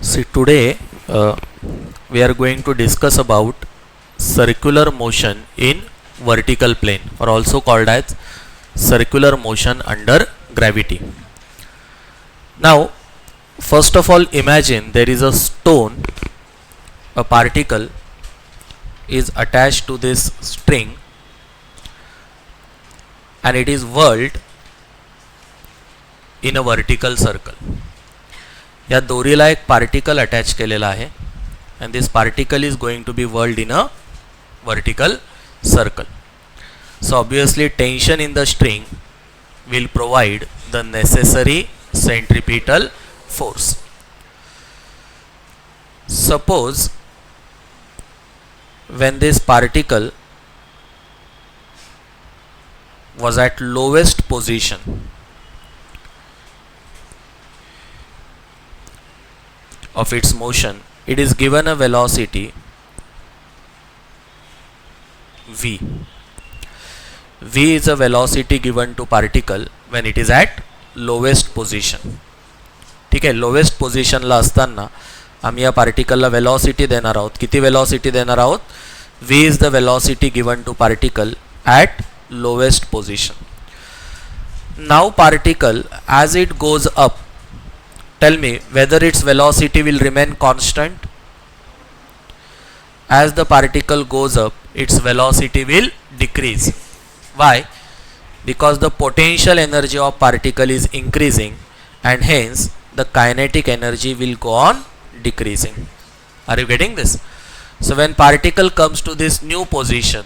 See, today we are going to discuss about circular motion in vertical plane, or also called as circular motion under gravity. Now, first of all, imagine there is a stone, a particle is attached to this string and it is whirled in a vertical circle. या दोरीला एक particle attach केलेला आहे and this particle is going to be whirled in a vertical circle. So obviously tension in the string will provide the necessary centripetal force. Suppose when this particle was at lowest position of its motion, it is given a velocity v. V is a velocity given to particle when it is at lowest position. ठीक आहे, lowest पोझिशनला असताना आम्ही या पार्टिकलला velocity देणार आहोत. किती velocity देणार आहोत? v is the velocity given to particle at lowest position. Now particle as it goes up, tell me whether its velocity will remain constant. As the particle goes up, its velocity will decrease. Why? Because the potential energy of particle is increasing and hence the kinetic energy will go on decreasing. Are you getting this? So when particle comes to this new position,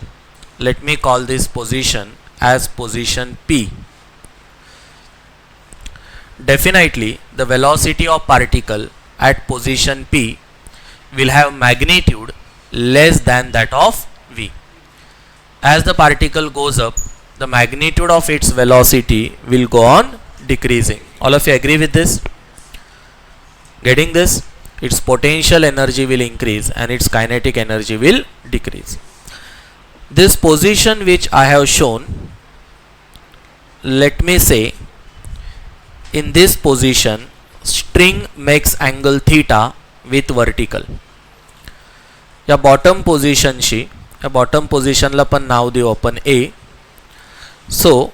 let me call this position as position P. Definitely the velocity of particle at position P will have magnitude less than that of v. As the particle goes up, the magnitude of its velocity will go on decreasing. All of you agree with this? Getting this? Its potential energy will increase and its kinetic energy will decrease. This position which I have shown, let me say in this position string makes angle theta with vertical. या bottom पोझिशनशी, या bottom पोझिशनला पण नाव देऊ आपण A. So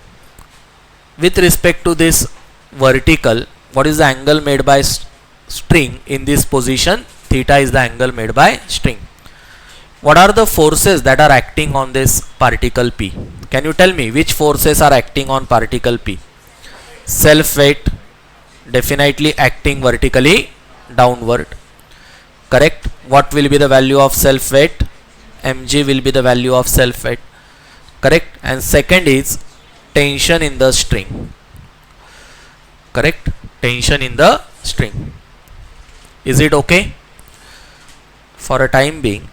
with respect to this vertical, what is the angle made by string in this position? Theta is the angle made by string. What are the forces that are acting on this particle P? Can you tell me which forces are acting on particle P? Self weight, definitely acting vertically downward. Correct? What will be the value of self weight? Mg will be the value of self weight. Correct? And second is tension in the string. Correct? Tension in the string. Is it okay? For a time being,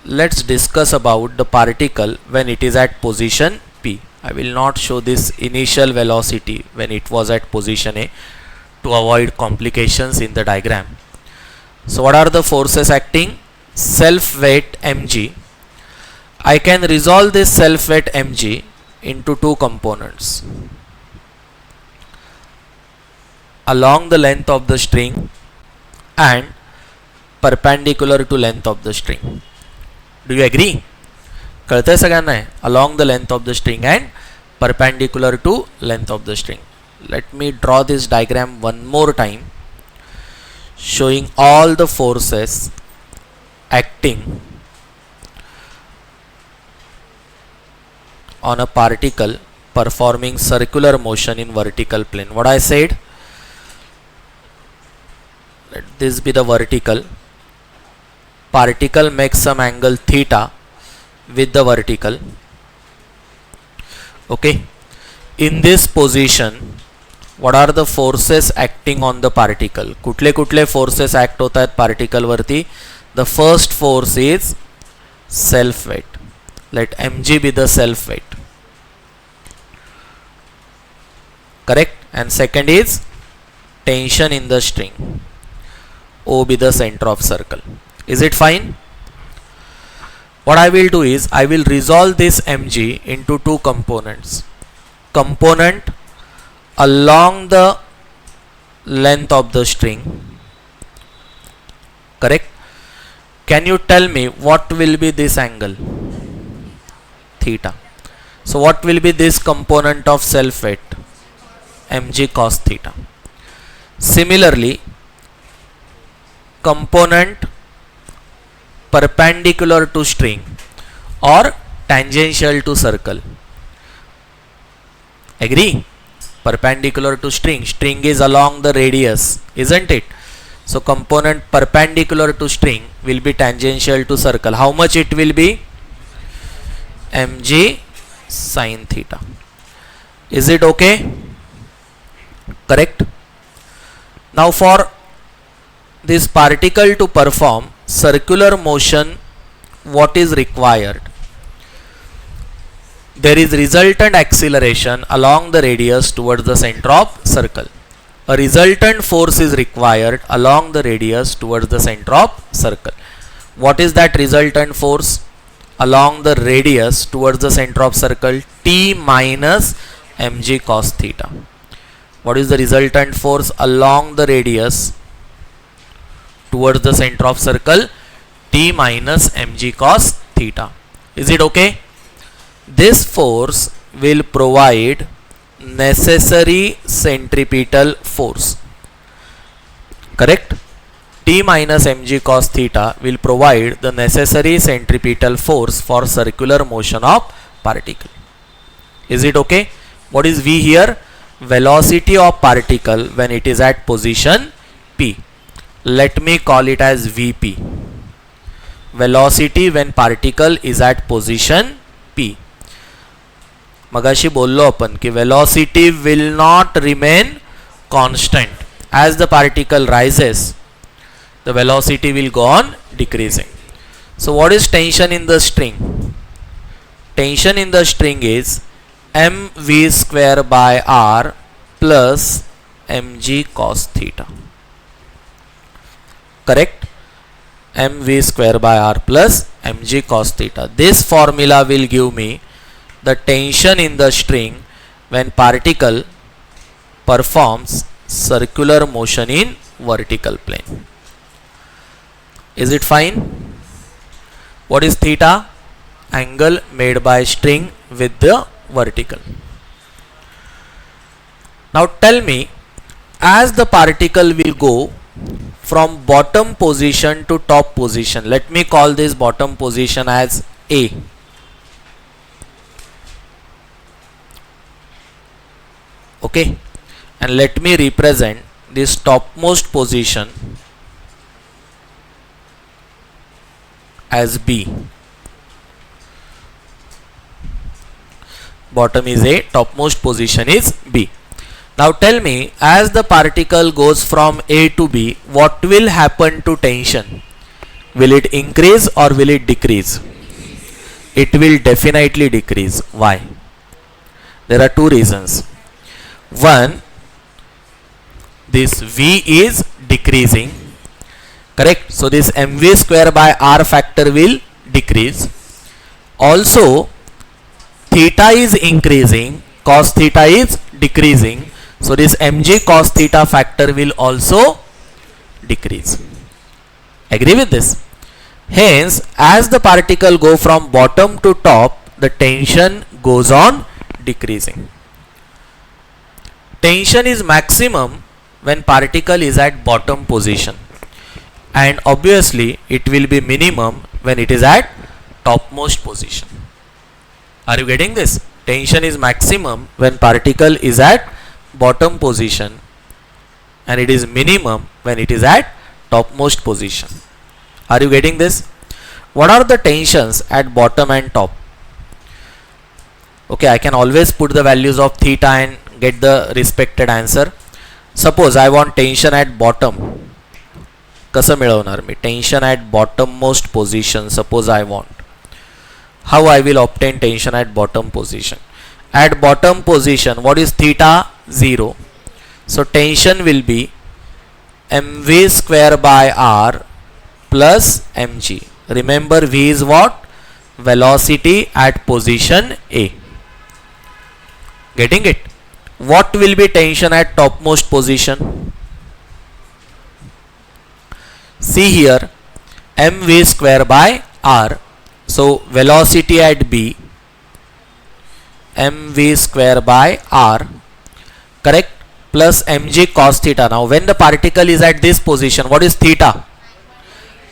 let's discuss about the particle when it is at position P. I will not show this initial velocity when it was at position A to avoid complications in the diagram. So what are the forces acting? Self weight mg. I can resolve this self weight mg into two components. Along the length of the string and perpendicular to length of the string. Do you agree? कळतंय सगळ्यांना? Along the length of the string and perpendicular to length of the string. Let me draw this diagram one more time, showing all the forces acting on a particle performing circular motion in vertical plane. What I said? Let this be the vertical. Particle makes some angle theta with the vertical. Okay. In this position, what are the forces acting on the particle? कुठले कुठले forces act होत आहेत particle वरती? The first force is self weight. Let mg be the self weight. Correct? And second is tension in the string. O be the center of circle. Is it fine? What I will do is I will resolve this mg into two components. Component along the length of the string correct? Can you tell me what will be this angle? Theta. So what will be this component of self weight? Mg cos theta. Similarly, component perpendicular to string or tangential to circle. Agree? Perpendicular to string. String is along the radius, isn't it? So component perpendicular to string will be tangential to circle. How much it will be? Mg sin theta. Is it okay? Correct? Now for this particle to perform circular motion, what is required? There is resultant acceleration along the radius towards the center of circle. A resultant force is required along the radius towards the center of circle. What is that resultant force along the radius towards the center of circle? T minus mg cos theta. What is the resultant force along the radius towards the center of circle? T minus mg cos theta. Is it okay? This force will provide necessary centripetal force. Correct? T minus mg cos theta will provide the necessary centripetal force for circular motion of particle. Is it okay? What is V here? Velocity of particle when it is at position P. Let me call it as Vp. Velocity when particle is at position P. मगाशी बोललो अपन कि velocity will not remain constant. As the particle rises, the velocity will go on decreasing. So what is tension in the string? Tension in the string is mv square by r plus mg cos theta. Correct? mv square by r plus mg cos theta. This formula will give me the tension in the string when particle performs circular motion in vertical plane. Is it fine? What is theta? Angle made by string with the vertical. Now tell me, as the particle will go from bottom position to top position, let me call this bottom position as A. Okay, and let me represent this topmost position as B. Bottom is A, topmost position is B. Now tell me, as the particle goes from A to B, what will happen to tension? Will it increase or will it decrease? It will definitely decrease. Why? There are two reasons. One, this V is decreasing, correct? So this mv square by r factor will decrease. Also, theta is increasing, cos theta is decreasing. So this mg cos theta factor will also decrease. Agree with this? Hence, as the particle go from bottom to top, the tension goes on decreasing. Tension is maximum when particle is at bottom position, and obviously it will be minimum when it is at topmost position. Are you getting this? Tension is maximum when particle is at bottom position, and it is minimum when it is at topmost position. Are you getting this? What are the tensions at bottom and top? Okay, I can always put the values of theta and get the respected answer. Suppose I want tension at bottom. कसं मिळवणार मी? Tension at bottommost position. Suppose I want. How I will obtain tension at bottom position? At bottom position, what is theta? 0. So tension will be mv square by r plus mg. Remember, v is what? Velocity at position A. Getting it? What will be tension at topmost position? See here, mv square by r. So velocity at B, mv square by r, correct, plus mg cos theta. Now when the particle is at this position, what is theta?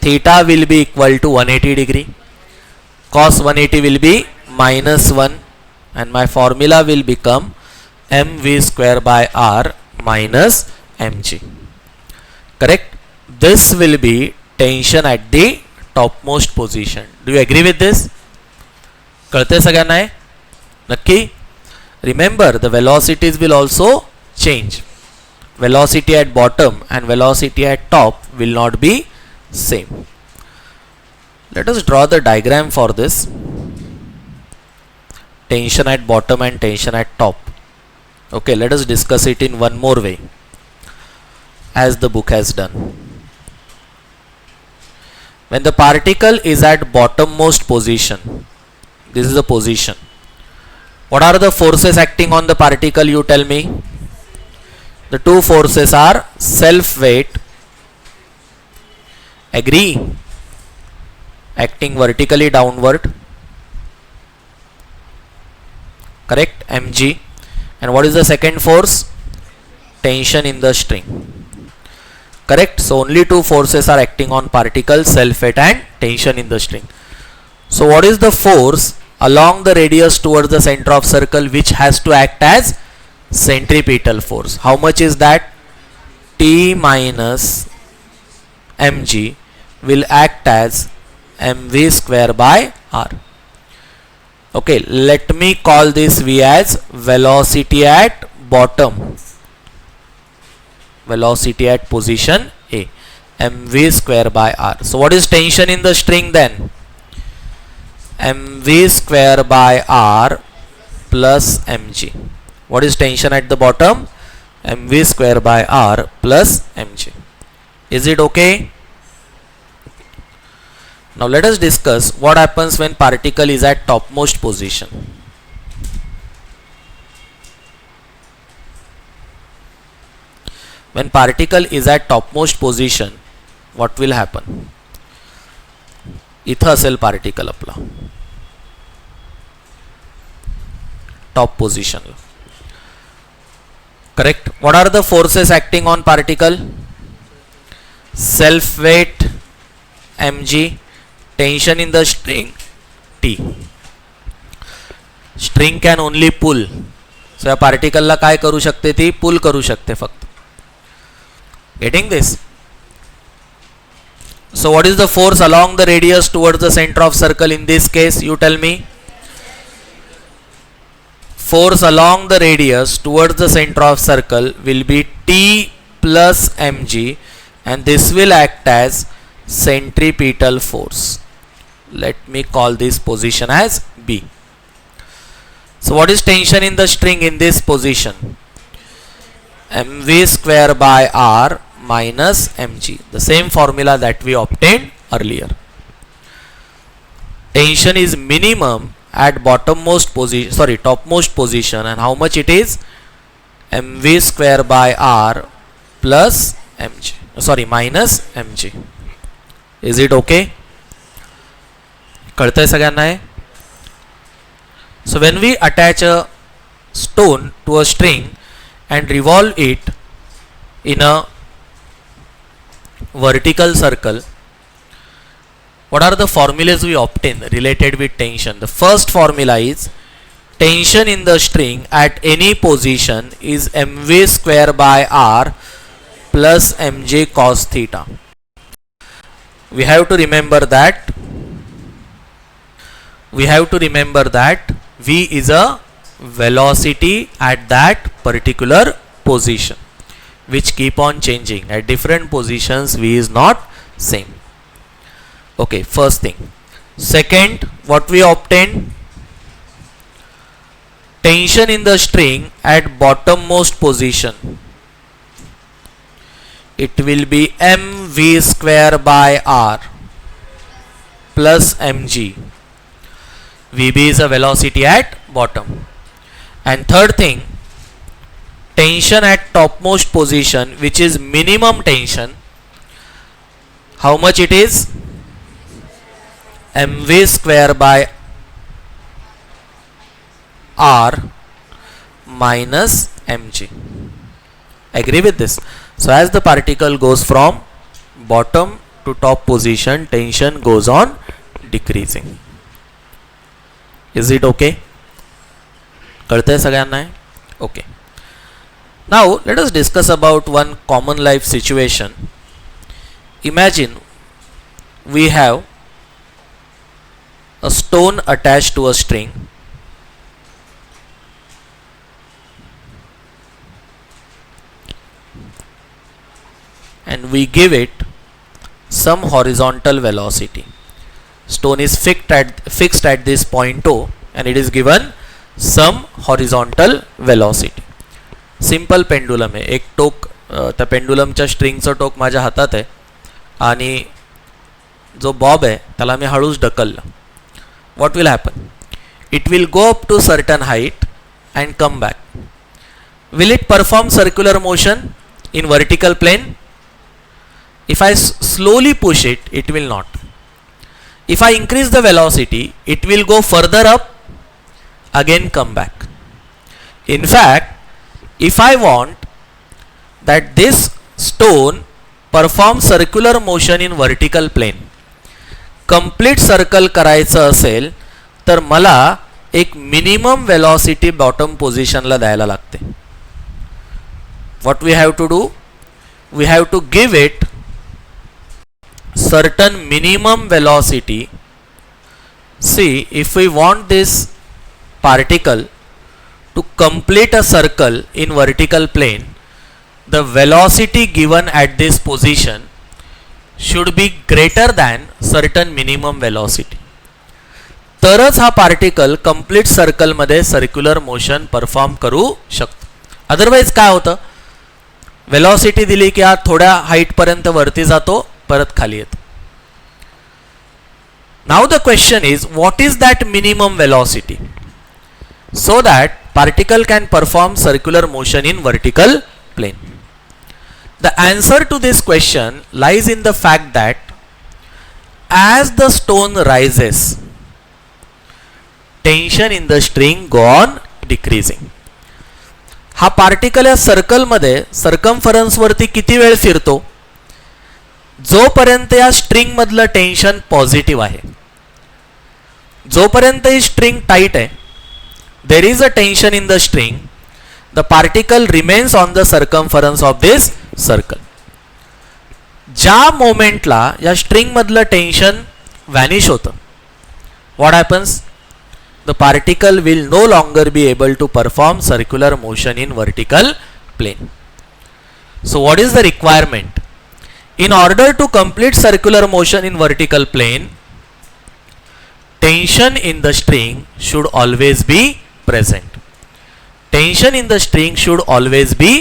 Theta will be equal to 180 degree. Cos 180 will be minus 1, and my formula will become mv square by r minus mg. Correct? This will be tension at the topmost position. Do you agree with this? कळते सगळ्यांना आहे? नक्की? Remember, the velocities will also change. Velocity at bottom and velocity at top will not be same. Let us draw the diagram for this. Tension at bottom and tension at top. Okay, let us discuss it in one more way, as the book has done. When the particle is at bottommost position, this is the position. What are the forces acting on the particle, you tell me? The two forces are self weight, agree, acting vertically downward, correct, mg, and what is the second force? Tension in the string, correct. So only two forces are acting on particle, self weight and tension in the string. So what is the force along the radius towards the center of circle which has to act as centripetal force? How much is that? T minus mg will act as mv square by r. Okay, let me call this V as velocity at bottom, velocity at position A, mv square by r. So what is tension in the string then? Mv square by r plus mg. What is tension at the bottom? Mv square by r plus mg. Is it okay? Now let us discuss what happens when particle is at topmost position. When particle is at topmost position, what will happen? इथं असेल particle आपला top position. Correct? What are the forces acting on particle? Self weight mg, tension in the string T. String can only pull. So या particle ला काय करू शकते? ती pull करू शकते फक्त. Getting this? So what is the force along the radius towards the center of circle in this case? You tell me. Force along the radius towards the center of circle will be T plus mg, and this will act as centripetal force. Let me call this position as B. So what is tension in the string in this position? mv square by r minus mg, the same formula that we obtained earlier. Tension is minimum at topmost position, and how much it is? mv square by r plus mg, minus mg. Is it okay? कळतंय सगळ्यांना आहे? So when we attach a stone to a string and revolve it in a vertical circle, what are the formulas we obtain related with tension? The first formula is tension in the string at any position is mv square by r plus mg cos theta. We have to remember that v is a velocity at that particular position, which keep on changing. At different positions v is not same. Okay, first thing. Second, what we obtained? Tension in the string at bottommost position, it will be mv square by r plus mg. Vb is a velocity at bottom. And third thing, tension at topmost position, which is minimum tension. How much it is? mv square by r minus mg. Agree with this? So as the particle goes from bottom to top position, tension goes on decreasing. Is it okay? कळतंय सगळ्यांना? Okay. Now let us discuss about one common life situation. Imagine we have a stone attached to a string and we give it some horizontal velocity. Stone is fixed at this point O and it is given some horizontal velocity. Simple pendulum आहे. एक टोक त्या पेंडुलमच्या स्ट्रिंगचं टोक माझ्या हातात आहे आणि जो Bob आहे त्याला मी हळूच ढकललं. What will happen? It will go up to certain height and come back. Will it perform circular motion in vertical plane? If I slowly push it, it will not. If I increase the velocity, it will go further up, again come back. In fact, if I want that this stone performs circular motion in vertical plane, complete circle करायचं असेल तर मला एक minimum velocity bottom position ला द्यायला लागते. What we have to do? We have to give it certain minimum velocity. See, if we want this particle to complete a circle in vertical plane, the velocity given at this position should be greater than certain minimum velocity. तरच हा particle complete circle मध्ये circular motion perform करू शकतो. Otherwise काय होतं? Velocity दिली की हा थोड्या हाईट पर्यंत वरती जातो, परत खाली येतो. Now the question is what is that minimum velocity so that particle can perform circular motion in vertical plane? The answer to this question lies in the fact that as the stone rises, tension in the string go on decreasing. हा particle या circle मध्ये circumference वरती किती वेळ फिरतो? जोपर्यंत या string मधलं टेन्शन पॉझिटिव्ह आहे, जोपर्यंत ही स्ट्रिंग टाइट आहे, there is a tension in the string, the particle remains on the circumference of this circle. ज्या मोमेंटला या स्ट्रिंग मधलं टेन्शन व्हॅनिश होतं, what happens? The particle will no longer be able to perform circular motion in vertical plane. So what is the requirement? In order to complete circular motion in vertical plane, tension in the string should always be present. Tension in the string should always be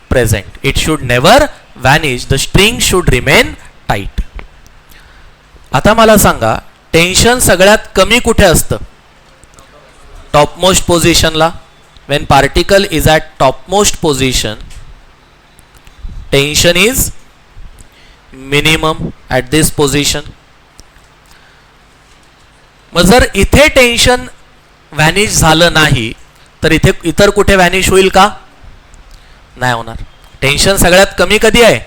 present. It should never vanish. The string should remain tight. आता मला सांगा, tension सगळ्यात कमी कुठे असतं? Topmost पोझिशनला. When particle is at topmost position, tension is minimum at this position. मग जर इथे tension vanish झालं नाही तर इथे इतर कुठे व्हॅनिश होईल का? नाही होणार. टेन्शन सगळ्यात कमी कधी आहे?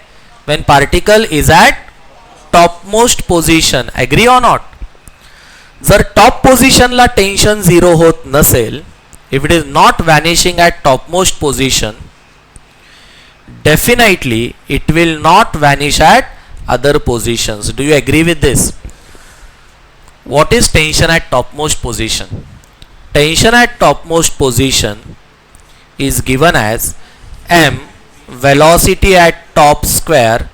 When particle is at topmost position. Agree or not? जर टॉप पोझिशनला टेन्शन झिरो होत नसेल, if it is not vanishing at topmost position, definitely it will not vanish at other positions. Do you agree with this? What is tension at topmost position? Tension at topmost position is given as m velocity at top square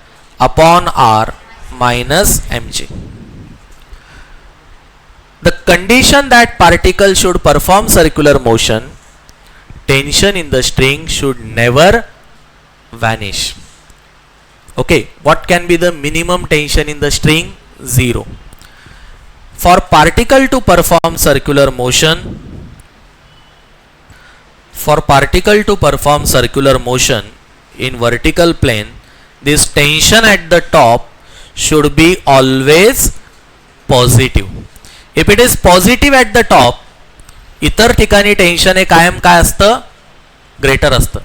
upon r minus mg. The condition that particle should perform circular motion, tension in the string should never vanish. Okay, what can be the minimum tension in the string? 0. For particle to perform circular motion, in vertical plane, this tension at the top should be always positive. If it is positive at the top, इतर ठिकाणी tension हे कायम काय असतं, greater असतं.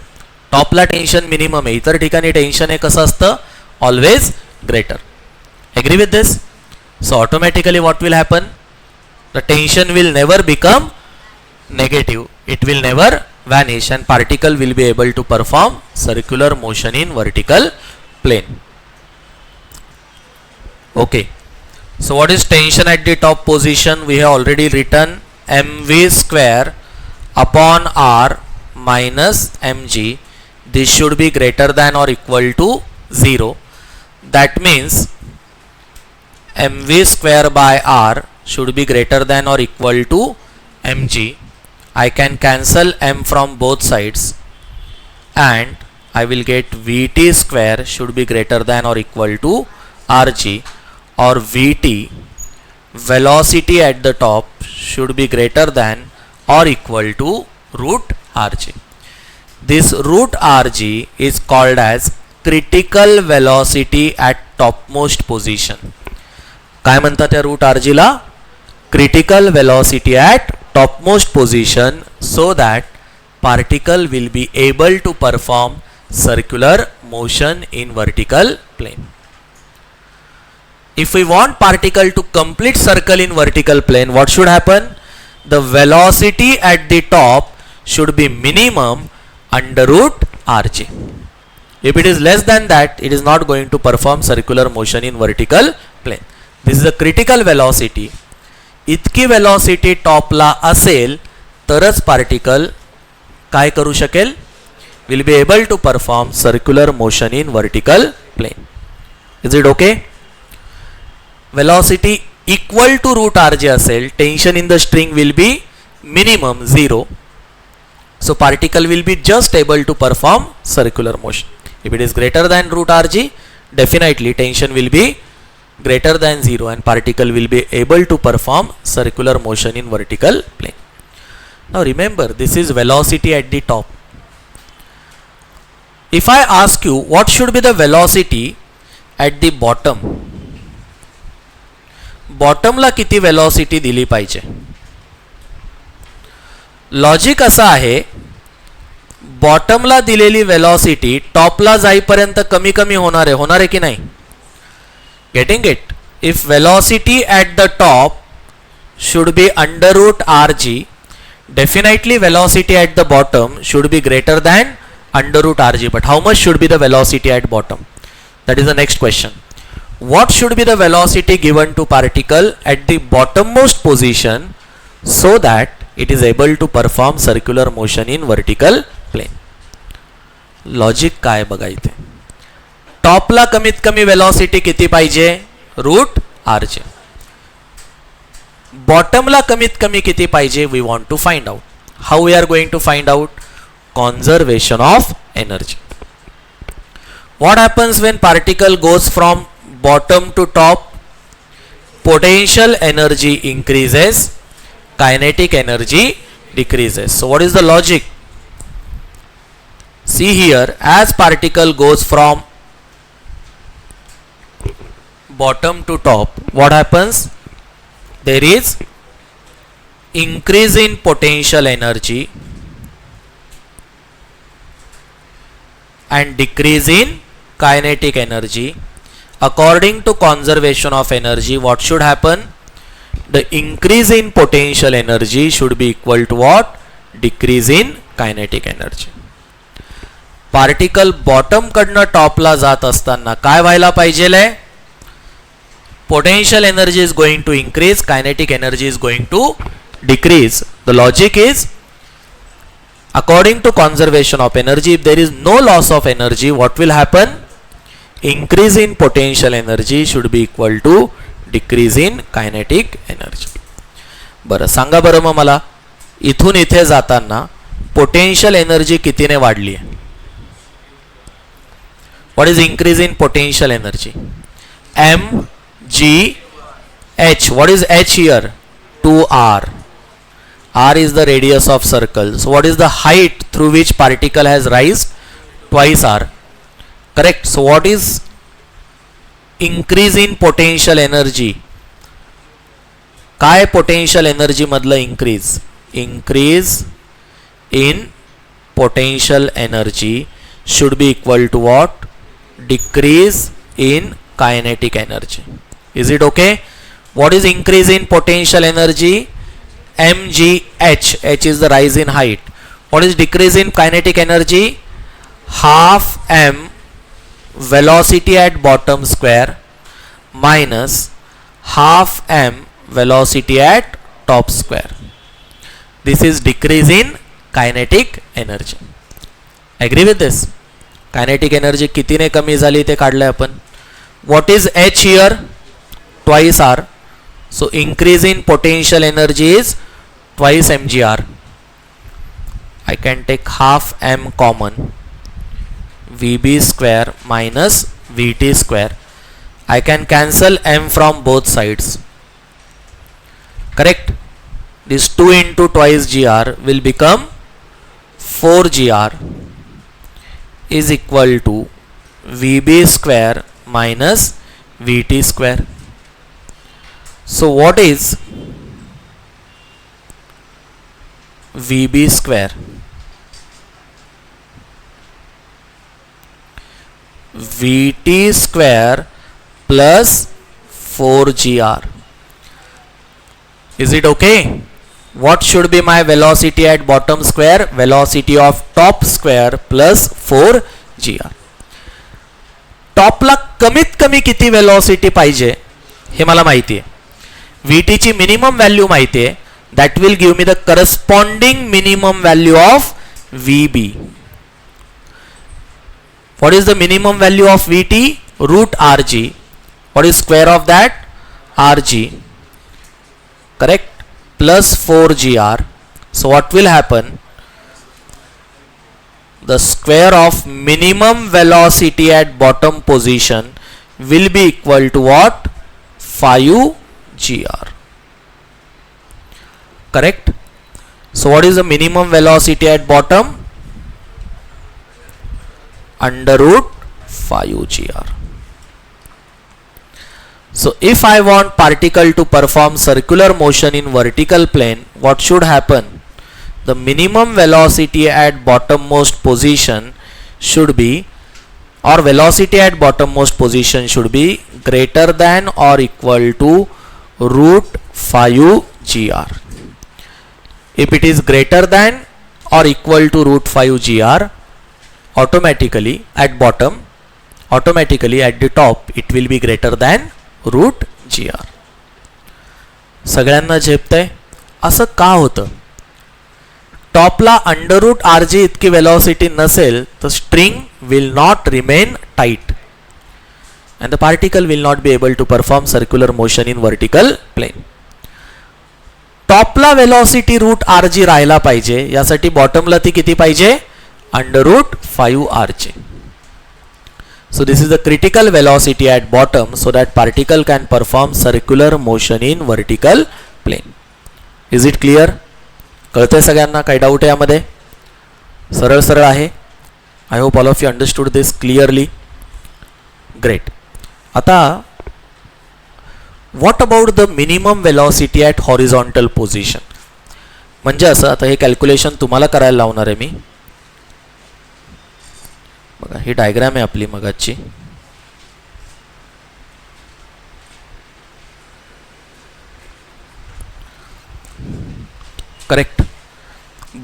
टॉपला tension minimum आहे, इतर ठिकाणी tension हे कसं असतं, always greater. Agree with this? So automatically what will happen, the tension will never become negative, it will never vanish and particle will be able to perform circular motion in vertical plane. Okay, so what is tension at the top position? We have already written mv square upon r minus mg. This should be greater than or equal to 0. That means mv square by r should be greater than or equal to mg. I can cancel m from both sides and I will get Vt square should be greater than or equal to Rg, or Vt, velocity at the top, should be greater than or equal to root Rg. This root Rg is called as critical velocity at topmost position. काय म्हणतात या root Rg ला? Critical velocity at topmost position, so that particle will be able to perform circular motion in vertical plane. If we want particle to complete circle in vertical plane, what should happen? The velocity at the top should be minimum under root Rg. If it is less than that, it is not going to perform circular motion in vertical plane. This is a critical velocity. इतकी velocity टॉपला असेल तरच particle काय करू शकेल, will be able to perform circular motion in vertical plane. Is it okay? Velocity equal to root r g असेल, tension in the string will be minimum 0. So particle will be just able to perform circular motion. If it is greater than root r g, definitely tension will be greater than 0 and particle will be able to perform circular motion in vertical plane. Now remember, this is velocity at the top. If I ask you what should be the velocity at the bottom, bottom ला किती velocity दिली पाहिजे? Logic असा आहे, bottom ला दिलेली velocity top ला जाईपर्यंत कमी कमी होणार आहे की नाही? Getting it? If velocity at the top should be under root Rg, definitely velocity at the bottom should be greater than under root Rg. But how much should be the velocity at bottom? That is the next question. What should be the velocity given to particle at the bottommost position so that it is able to perform circular motion in vertical plane? Logic काय बघा इथे. टॉपला कमीत कमी velocity किती पाहिजे? Root r जे. बॉटमला कमीत कमी किती पाहिजे? We want to find out. How we are going to find out? Conservation of energy. What happens when particle goes from bottom to top? Potential energy increases, kinetic energy decreases. So what is the logic? See here, as particle goes from bottom to top, what happens? There is increase in potential energy and decrease in kinetic energy. According to conservation of energy, what should happen? The increase in potential energy should be equal to what? Decrease in kinetic energy. Particle bottom कडनं टॉपला जात असताना काय व्हायला पाहिजे? Potential energy is going to increase, kinetic energy is going to decrease. The logic is, according to conservation of energy, if there is no loss of energy, what will happen? Increase in potential energy should be equal to decrease in kinetic energy. बरं सांगा बरं मग मला, इथून इथे जाताना potential energy कितीने वाढली आहे? What is increase in potential energy? mgh. What is h here? 2r. R is the radius of circle. So what is the height through which particle has rise? Twice r. Correct. So what is increase in potential energy. काय potential energy मधलं increase in potential energy should be equal to what? Decrease in kinetic energy. Is it okay? What is increase in potential energy? mgh. H is the rise in height. What is decrease in kinetic energy? Half m velocity at bottom square minus half m velocity at top square. This is decrease in kinetic energy. Agree with this? Kinetic energy कितीने कमी झाली ते काढलंय आपण. What is h here? Twice r. So increase in potential energy is twice mgr. I can take half m common. Vb square minus Vt square. I can cancel m from both sides. Correct? This 2 into twice gr will become 4 gr is equal to Vb square minus Vt square. So what is Vb square? Vt square plus 4gr. Is it okay? What should be my velocity at bottom square? Velocity of top square plus 4gr. टॉपला कमीत कमी किती velocity पाहिजे हे मला माहिती आहे. Vt ची minimum value माहिती आहे. That will give me the corresponding minimum value of Vb. What is the minimum value of Vt? Root Rg. What is square of that? Rg. Correct? Plus 4gr. So what will happen? The square of minimum velocity at bottom position will be equal to what? 5gr. Correct? So what is the minimum velocity at bottom? Under root 5gr. So if I want particle to perform circular motion in vertical plane, what should happen? The minimum velocity at bottommost position should be, or velocity at bottommost position should be greater than or equal to root 5gr. If it is greater than or equal to root 5gr, automatically at bottom, automatically at the top it will be greater than root gr. सगळ्यांना झेपतंय? असं का होतं? टॉपला under root r जी इतकी velocity नसेल तर string will not remain tight and the particle will not be able to perform circular motion in vertical plane. टॉपला velocity root r g राहायला पाहिजे, यासाठी बॉटमला ती किती पाहिजे? under root 5rj. So this is the critical velocity at bottom so that particle can perform circular motion in vertical plane. Is it clear? कळतंय सगळ्यांना? काही डाऊट आहे यामध्ये? सरळ सरळ आहे. I hope all of you understood this clearly. Great. आता what about the minimum velocity at horizontal position? म्हणजे असं, आता हे कॅल्क्युलेशन तुम्हाला करायला लावणार आहे मी. बघा ही डायग्राम आहे आपली मगाची. करेक्ट.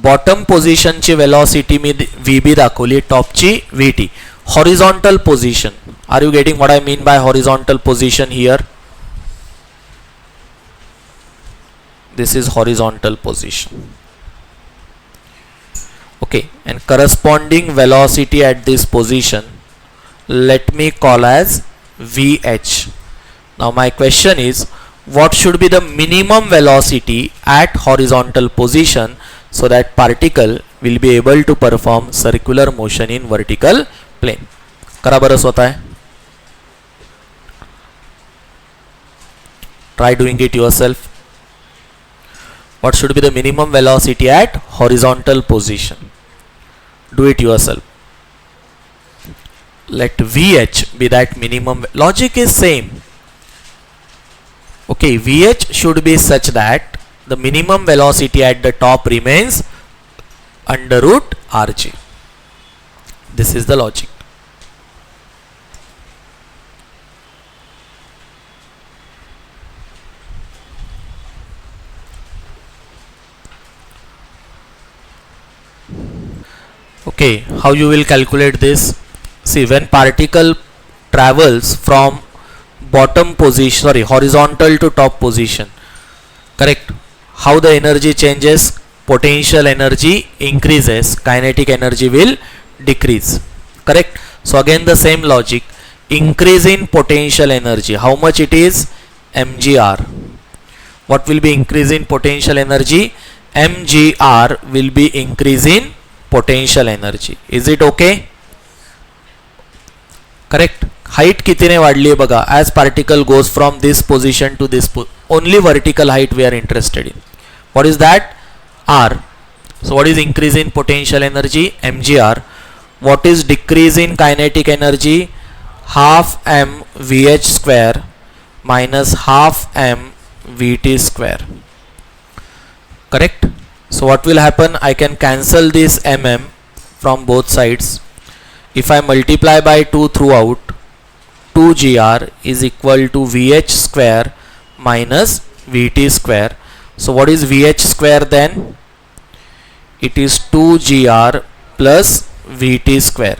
बॉटम पोझिशनची वेलॉसिटी मी Vb दाखवली, टॉपची Vt. Horizontal position, are you getting what I mean by horizontal position here? This is horizontal position. Okay, and corresponding velocity at this position let me call as Vh. Now my question is, what should be the minimum velocity at horizontal position so that particle will be able to perform circular motion in vertical plane? करा बरं स्वतः. Try doing it yourself. What should be the minimum velocity at horizontal position? Do it yourself. let Vh be that minimum. Logic is same. Okay, Vh should be such that the minimum velocity at the top remains under root Rg. This is the logic. Okay, how you will calculate this? See, when particle travels from bottom position, sorry, horizontal to top position, correct? How the energy changes? Potential energy increases, kinetic energy will decrease, correct? So again the same logic, increase in potential energy, how much it is? mgr. What will be increase in potential energy? mgr will be increase in potential energy. Is it okay? Correct. Height कितीने वाढली आहे बघा. As particle goes from this position to this only vertical height we are interested in. What is that? R. So what is increase in potential energy? mgr. What is decrease in kinetic energy? Half m vh square minus half m vt square. Correct. So what will happen? I can cancel this mm from both sides. If I multiply by 2 throughout, 2gr is equal to vh square minus vt square. So what is vh square then? It is 2gr plus vt square.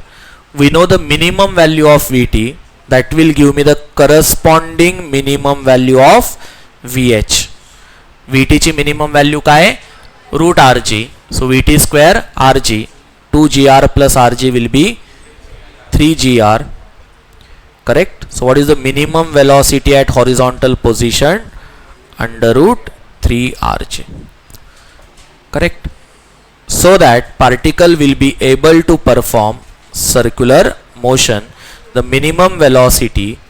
We know the minimum value of vt, that will give me the corresponding minimum value of vh. vt ची minimum value काय आहे? root rg. So vt square rg, 2gr plus rg will be 3gr. Correct. So what is the minimum velocity at horizontal position? Under root 3rg. Correct. So that particle will be able to perform circular motion, the minimum velocity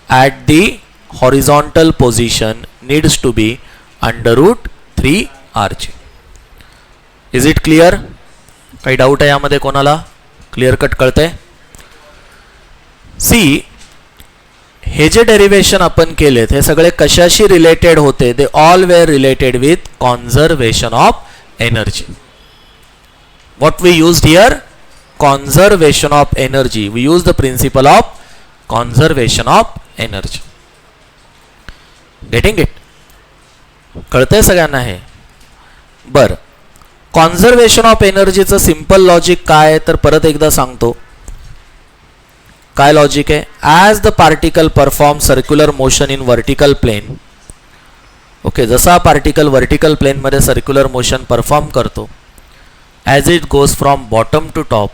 at the horizontal position needs to be under root 3rg. Is it clear? काही doubt आहे यामध्ये कोणाला? Clear cut कळतंय? सी, हे जे derivation आपण केलेत हे सगळे कशाशी related होते? They all were related with conservation of energy. What we used here? Conservation of energy. We use the principle of conservation of energy. Getting it? कळतंय सगळ्यांना हे? बर, कॉन्झर्वेशन ऑफ एनर्जीचं सिंपल लॉजिक काय आहे तर परत एकदा सांगतो. काय लॉजिक आहे? As the particle perform circular motion in vertical plane. Okay, जसा पार्टिकल वर्टिकल प्लेनमध्ये सर्क्युलर मोशन परफॉर्म करतो, as it goes from bottom to top,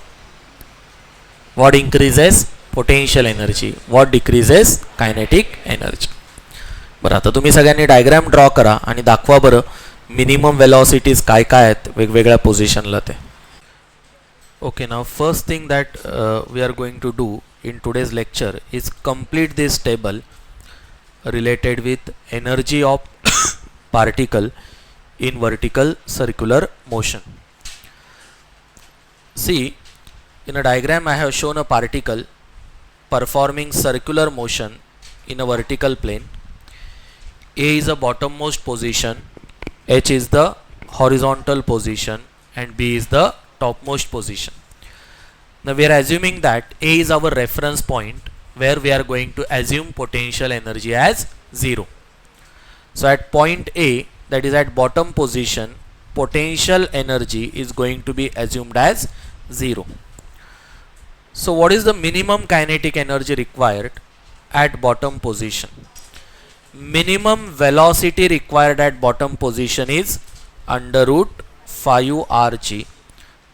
what increases? Potential energy. What decreases? Kinetic energy. बरं, आता तुम्ही सगळ्यांनी diagram draw करा आणि दाखवा बरं मिनिमम वेलॉसिटीज काय काय आहेत वेगवेगळ्या पोझिशनला ते. Okay, now first thing that we are going to do in today's lecture is complete this table related with energy of particle in vertical circular motion. See, in a diagram I have shown a particle performing circular motion in a vertical plane. A is a bottommost position, H is the horizontal position and B is the topmost position. Now we are assuming that A is our reference point where we are going to assume potential energy as 0. So at point A, that is at bottom position, potential energy is going to be assumed as 0. So what is the minimum kinetic energy required at bottom position? Minimum velocity required at bottom position is under root 5rg.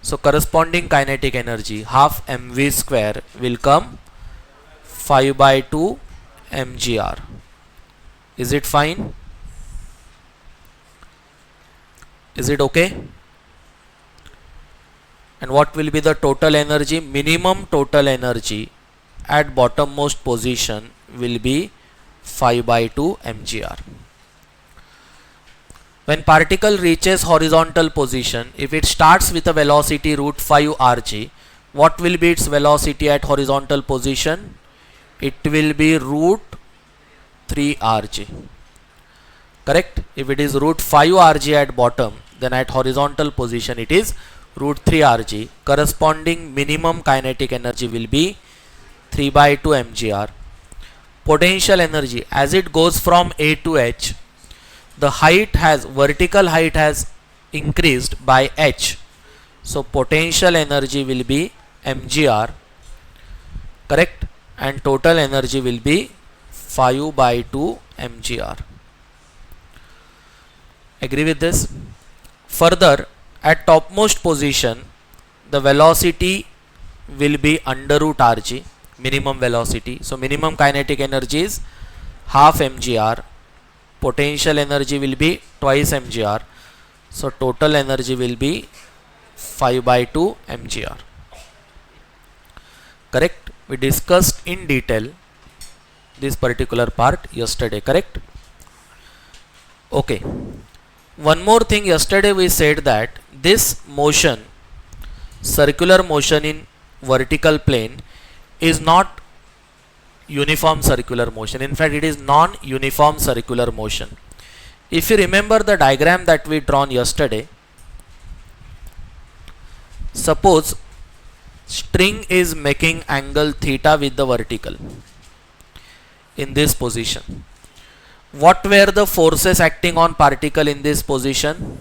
So corresponding kinetic energy, half mv square will come 5 by 2 mgr. Is it fine? Is it okay? And what will be the total energy? Minimum total energy at bottommost position will be 5 by 2 mgr. When particle reaches horizontal position, if it starts with a velocity root 5 rg, what will be its velocity at horizontal position? It will be root 3 rg. Correct? If it is root 5 rg at bottom, then at horizontal position it is root 3 rg. Corresponding minimum kinetic energy will be 3 by 2 mgr. Potential energy, as it goes from A to H, the vertical height has increased by h. So potential energy will be mgr, correct, and total energy will be 5 by 2 mgr. Agree with this? Further, at topmost position, the velocity will be under root rg, minimum velocity. So minimum kinetic energy is half mgr. Potential energy will be twice mgr. So total energy will be 5 by 2 mgr. Correct? We discussed in detail this particular part yesterday, correct? Okay. One more thing, yesterday we said that this motion, circular motion in vertical plane, is not uniform circular motion. In fact, it is non-uniform circular motion. If you remember the diagram that we drawn yesterday, suppose string is making angle theta with the vertical in this position. What were the forces acting on particle in this position?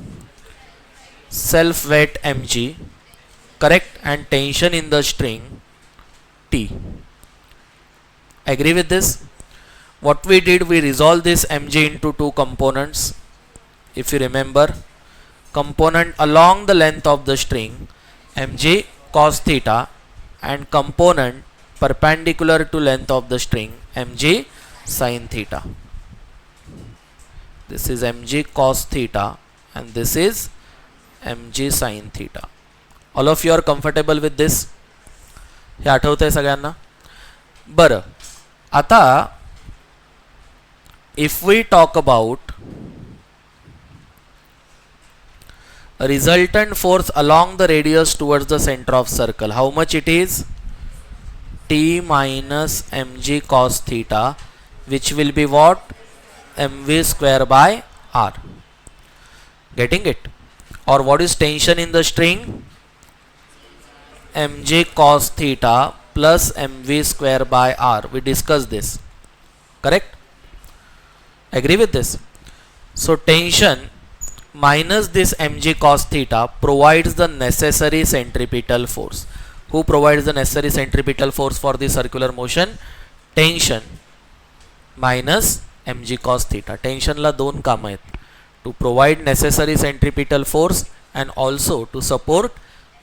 Self weight mg, correct, and tension in the string T. Agree with this? What we did, we resolved this mg into two components. If you remember, component along the length of the string mg cos theta, and component perpendicular to length of the string mg sin theta. This is mg cos theta and this is mg sin theta. All of you are comfortable with this? हे आठवतंय सगळ्यांना? बरं, आता if we talk about resultant force along the radius towards the center of circle, how much it is? T minus mg cos theta, which will be what? mv square by r. Getting it? Or what is tension in the string? mg cos theta plus mv square by r. We discussed this, correct? Agree with this? So tension minus this mg cos theta provides the necessary centripetal force. Who provides the necessary centripetal force for the circular motion? Tension minus mg cos theta. Tension ला दोन काम आहेत, to provide necessary centripetal force and also to support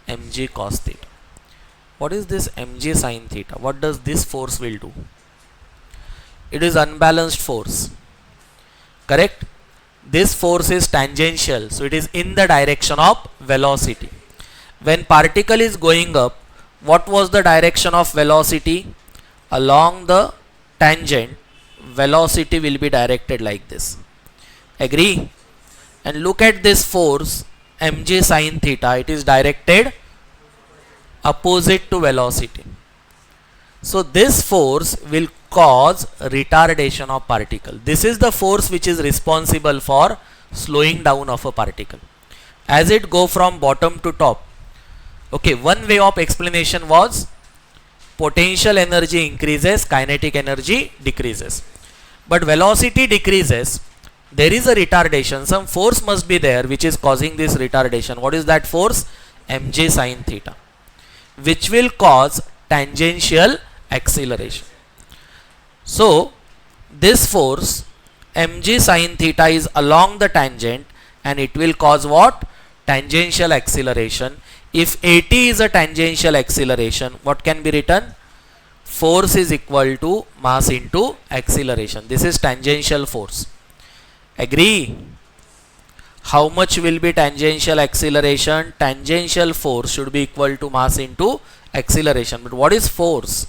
mg cos theta. What is this mg sin theta? What does this force will do? It is unbalanced force, correct? This force is tangential, so it is in the direction of velocity. When particle is going up, what was the direction of velocity? Along the tangent, velocity will be directed like this. Agree? And look at this force mg sin theta, it is directed opposite to velocity. So this force will cause retardation of particle. This is the force which is responsible for slowing down of a particle as it go from bottom to top. Okay, one way of explanation was potential energy increases, kinetic energy decreases. But velocity decreases, there is a retardation, some force must be there which is causing this retardation. What is that force? mg sin theta, which will cause tangential acceleration. So this force mg sin theta is along the tangent and it will cause what? Tangential acceleration. If at is a tangential acceleration, what can be written? Force is equal to mass into acceleration. This is tangential force. Agree? How much will be tangential acceleration? Tangential force should be equal to mass into acceleration. But what is force?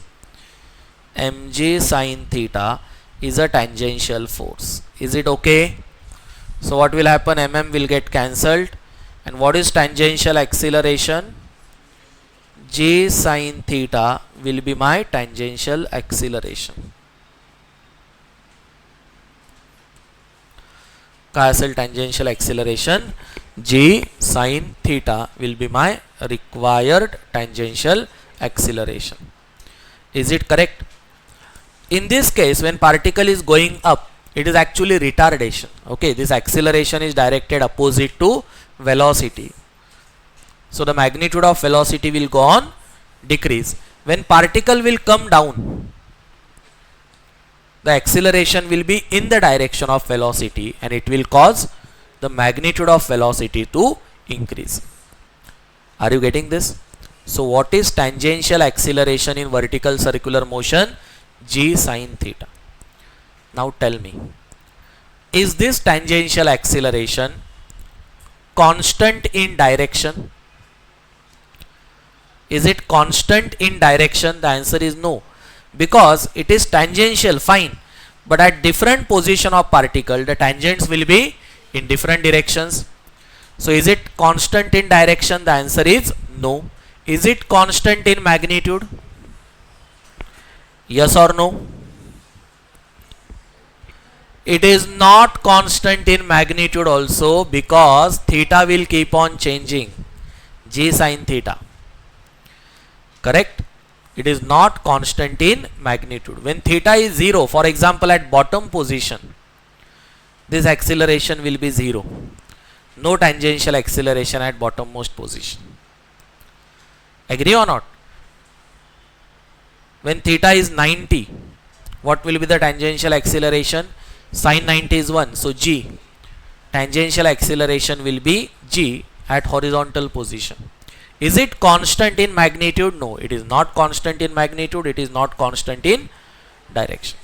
mg sin theta is a tangential force. Is it okay? So what will happen? Mm will get cancelled. And what is tangential acceleration? J sin theta will be my tangential acceleration. काय असेल tangential acceleration? J sin theta will be my required tangential acceleration. Is it correct? In this case, when particle is going up, it is actually retardation. Okay, this acceleration is directed opposite to velocity. So the magnitude of velocity will go on decrease. When particle will come down, the acceleration will be in the direction of velocity and it will cause the magnitude of velocity to increase. Are you getting this? So what is tangential acceleration in vertical circular motion? G sin theta. Now tell me, is this tangential acceleration constant in direction? Is it constant in direction? The answer is no, because it is tangential, fine, but at different position of particle the tangents will be in different directions. So is it constant in direction? The answer is no. Is it constant in magnitude? Yes or no? It is not constant in magnitude also, because theta will keep on changing. G sin theta. Correct? It is not constant in magnitude. When theta is 0, for example at bottom position, this acceleration will be 0. No tangential acceleration at bottommost position. Agree or not? When theta is 90, what will be the tangential acceleration? Sin 90 is 1, so G. Tangential acceleration will be G at horizontal position. Is it constant in magnitude? No, it is not constant in magnitude, it is not constant in direction.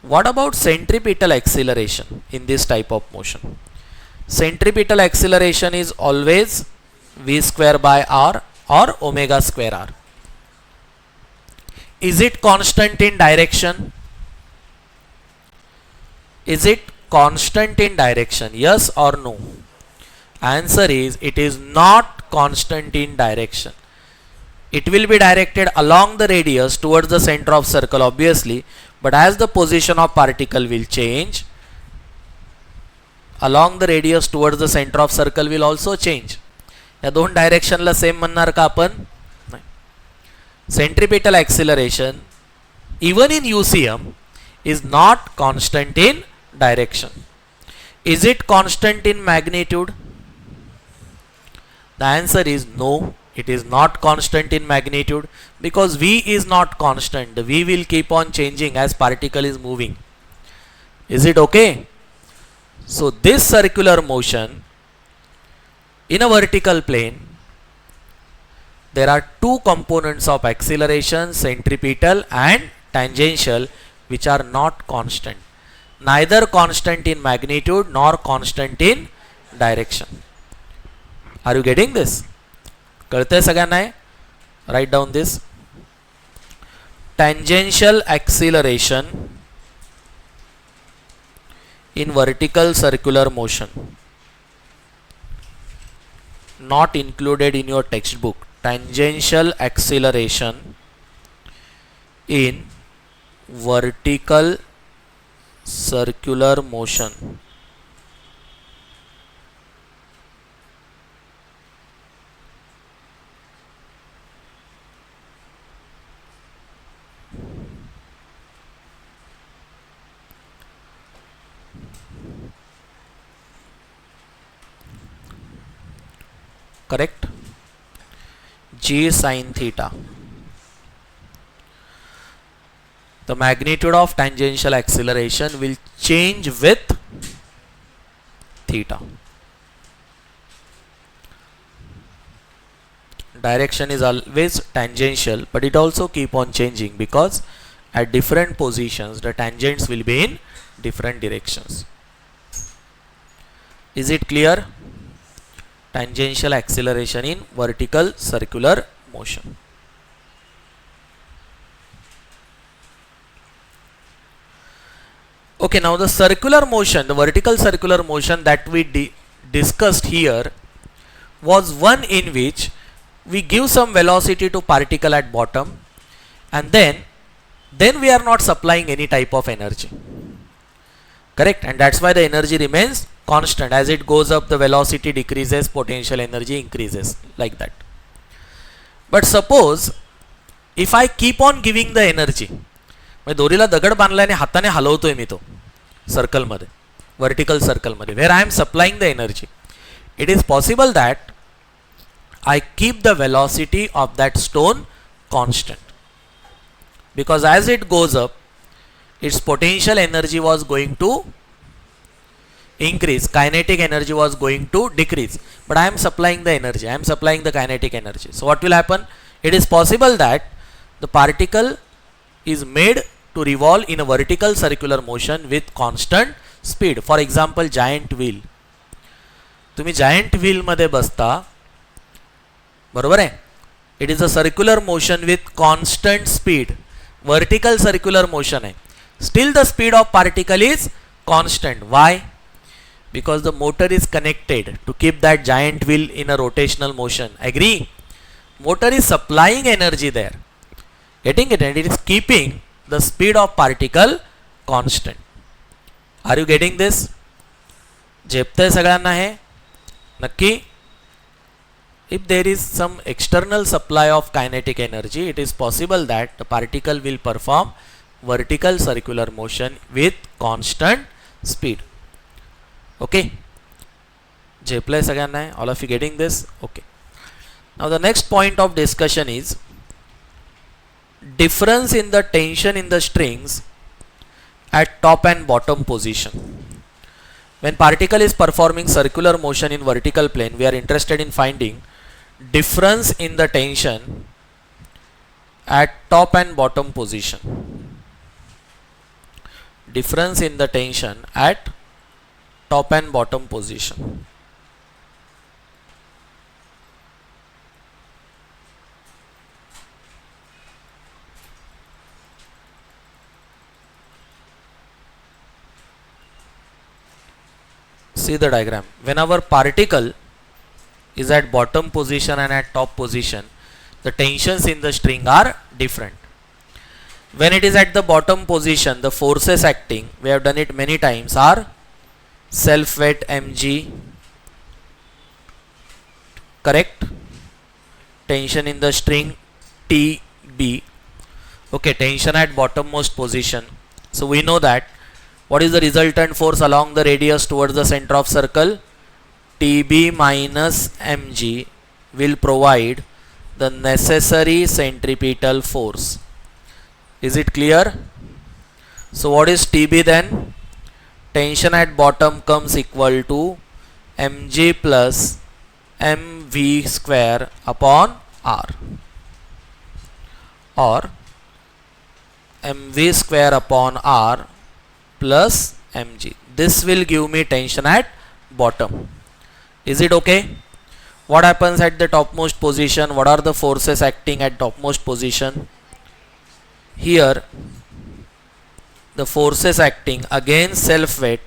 What about centripetal acceleration in this type of motion? Centripetal acceleration is always v square by r or omega square r. Is it constant in direction? Is it constant in direction? Yes or no? Answer is, it is not constant in direction. It will be directed along the radius towards the center of circle obviously, but as the position of particle will change, along the radius towards the center of circle will also change. या दोन डायरेक्शनला same म्हणणार का आपण? नाही. Centripetal acceleration even in UCM is not constant in direction. Is it constant in magnitude? The answer is no, it is not constant in magnitude, because v is not constant. The v will keep on changing as particle is moving. Is it okay? So this circular motion in a vertical plane, there are two components of acceleration, centripetal and tangential, which are not constant. Neither constant in magnitude nor constant in direction. Are you getting this? कळतंय सगळ्यांना? Write down this. Tangential acceleration in vertical circular motion, not included in your textbook. Tangential acceleration in vertical circular motion correct? G sin theta. The magnitude of tangential acceleration will change with theta. Direction is always tangential, but it also keep on changing because at different positions the tangents will be in different directions. Is it clear? Tangential acceleration in vertical circular motion. Okay, now the circular motion, the vertical circular motion that we discussed here was one in which we give some velocity to particle at bottom, and then we are not supplying any type of energy, correct, and that's why the energy remains constant. As it goes up, the velocity decreases, potential energy increases, like that. But suppose if I keep on giving the energy, म्हणजे दोरीला दगड बांधल्याने हाताने हलवतोय मी तो सर्कलमध्ये, vertical सर्कलमध्ये, where I am supplying the energy, it is possible that I keep the velocity of that stone constant, because as it goes up, its potential energy was going to increase, kinetic energy was going to decrease, but I am supplying the energy, I am supplying the kinetic energy. So what will happen? It is possible that the particle is made to revolve in a vertical circular motion with constant speed. For example, giant wheel. तुम्ही giant wheel मध्ये बसता, बरोबर आहे, it is a circular motion with constant speed, vertical circular motion आहे, still the speed of particle is constant. Why? Because the motor is connected to keep that giant wheel in a rotational motion. Agree? Motor is supplying energy there, getting it, and it is keeping the speed of particle constant. Are you getting this? झेपतंय सगळ्यांना हे? नक्की? If there is some external supply of kinetic energy, it is possible that the particle will perform vertical circular motion with constant speed. Okay? Jeplay saganna hai? All of you getting this? Okay. Now the next point of discussion is difference in the tension in the strings at top and bottom position. When particle is performing circular motion in vertical plane, we are interested in finding difference in the tension at top and bottom position. Difference in the tension at top and bottom position. See the diagram. When our particle is at bottom position and at top position, the tensions in the string are different. When it is at the bottom position, the forces acting, we have done it many times, are self weight mg, correct, tension in the string tb. Okay, tension at bottommost position. So we know that what is the resultant force along the radius towards the center of circle? Tb minus mg will provide the necessary centripetal force. Is it clear? So what is Tb then? Tension at bottom comes equal to mg plus mv square upon r, or mv square upon r plus mg. This will give me tension at bottom. Is it okay? What happens at the topmost position? What are the forces acting at topmost position? Here the forces acting against self weight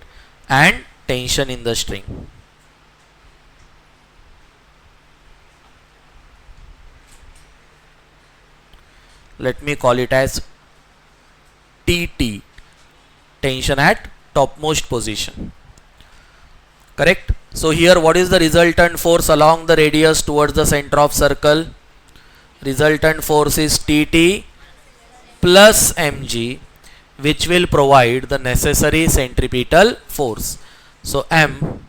and tension in the string. Let me call it as TT, tension at topmost position, correct. So here what is the resultant force along the radius towards the center of circle? Resultant force is TT plus mg, which will provide the necessary centripetal force. So m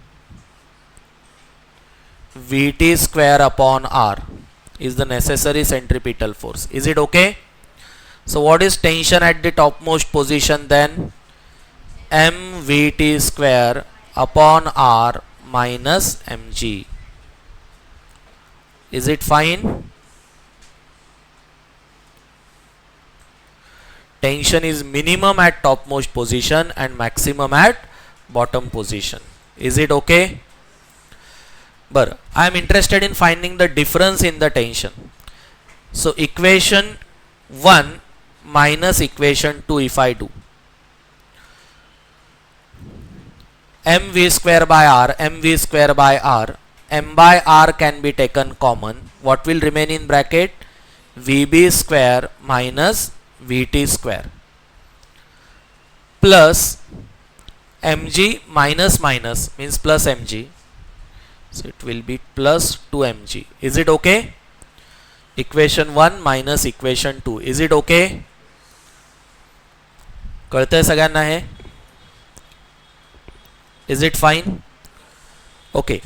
vt square upon r is the necessary centripetal force. Is it okay? So what is tension at the topmost position then? mvt square upon r minus mg. Is it fine? Tension is minimum at topmost position and maximum at bottom position. Is it okay? But I am interested in finding the difference in the tension. So equation 1 minus equation 2 if I do, mv square by r, mv square by r, m by r can be taken common, what will remain in bracket? Vb square minus Vt square plus mg minus minus means plus mg. So it will be plus 2mg. Is it okay? Equation 1 minus equation 2. Is it okay? कळतंय सगळ्यांना हे? Is it fine? Okay.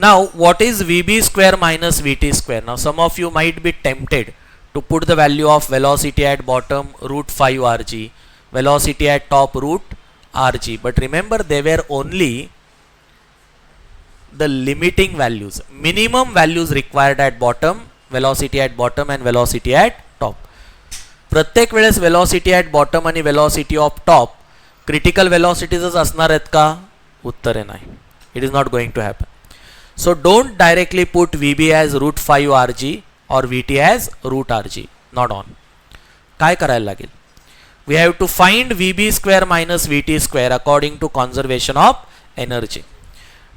Now what is Vb square minus Vt square? Now some of you might be tempted to put the value of velocity at bottom root 5 rg, velocity at top root rg, but remember they were only the limiting values, minimum values required at bottom, velocity at bottom and velocity at top. प्रत्येक वेळेस velocity at bottom आणि velocity of top critical velocities असणार आहेत का? उत्तर आहे नाही. It is not going to happen. So don't directly put Vb as root 5 rg or Vt as root rg. Not on. काय करायला लागेल? We have to find Vb square minus Vt square according to conservation of energy.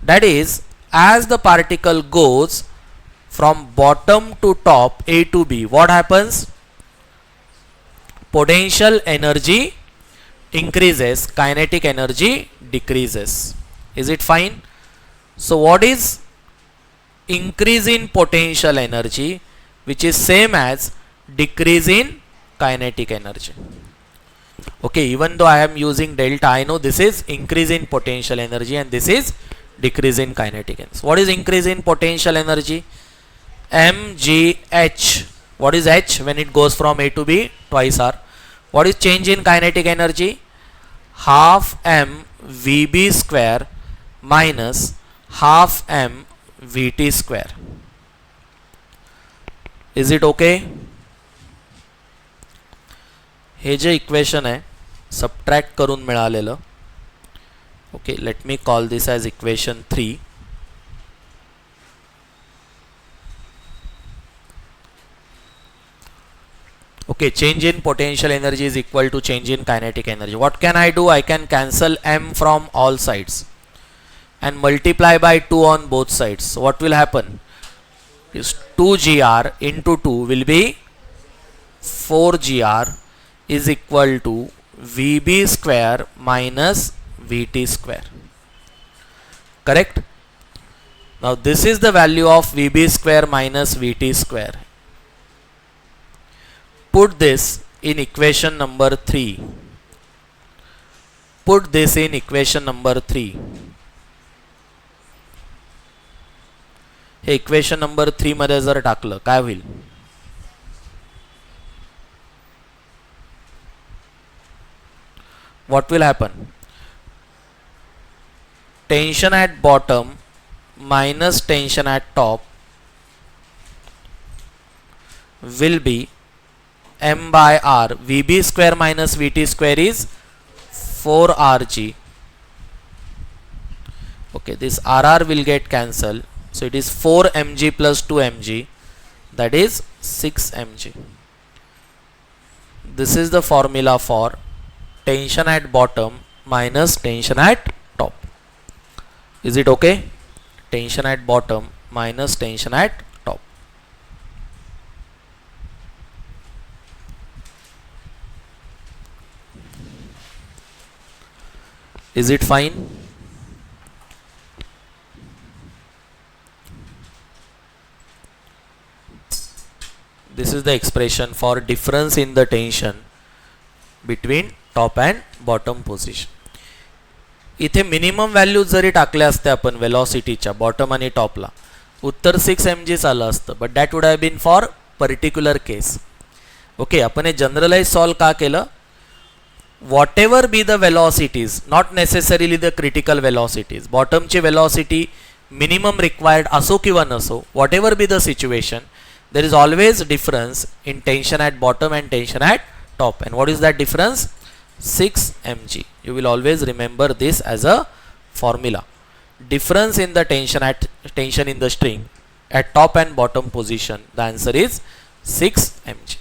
That is, as the particle goes from bottom to top A to B, what happens? Potential energy increases, kinetic energy decreases. Is it fine? So what is increase in potential energy, which is same as decrease in kinetic energy? Okay, even though I am using delta, I know this is increase in potential energy and this is decrease in kinetic energy. What is increase in potential energy? mgh. What is h when it goes from A to B? Twice r. What is change in kinetic energy? Half m Vb square minus half m Vt square. Is it okay? हे जे equation आहे subtract करून मिळालेलं. Okay, let me call this as equation 3. Okay, change in potential energy is equal to change in kinetic energy. What can I do? I can cancel m from all sides and multiply by 2 on both sides. So what will happen is 2gr into 2 will be 4gr is equal to Vb square minus Vt square. Correct? Now this is the value of Vb square minus Vt square. Put this in equation number 3. Put this in equation number 3. हे equation number 3 मध्ये जर टाकलं काय होईल? What will happen? Tension at bottom minus tension at top will be m by r. Vb square minus Vt square is 4rg. Okay, this rr will get cancelled, so it is 4mg plus 2mg, that is 6mg. This is the formula for tension at bottom minus tension at top. Is it okay? Tension at bottom minus tension at top. Is it fine? This is the expression for difference in the tension between top and bottom position. इथे minimum value जरी टाकल्या असते आपण वेलॉसिटीच्या bottom आणि टॉपला, उत्तर 6 mg आलं असतं, but that would have been for particular case. Okay, आपण हे generalise solve का केलं? whatever be the velocities, not necessarily the critical velocities, bottom ची velocity minimum required असो किंवा नसो, whatever be the situation, there is always difference in tension at bottom and tension at top. And what is that difference? 6 mg. You will always remember this as a formula. Difference in the tension in the string at top and bottom position. The answer is 6 mg.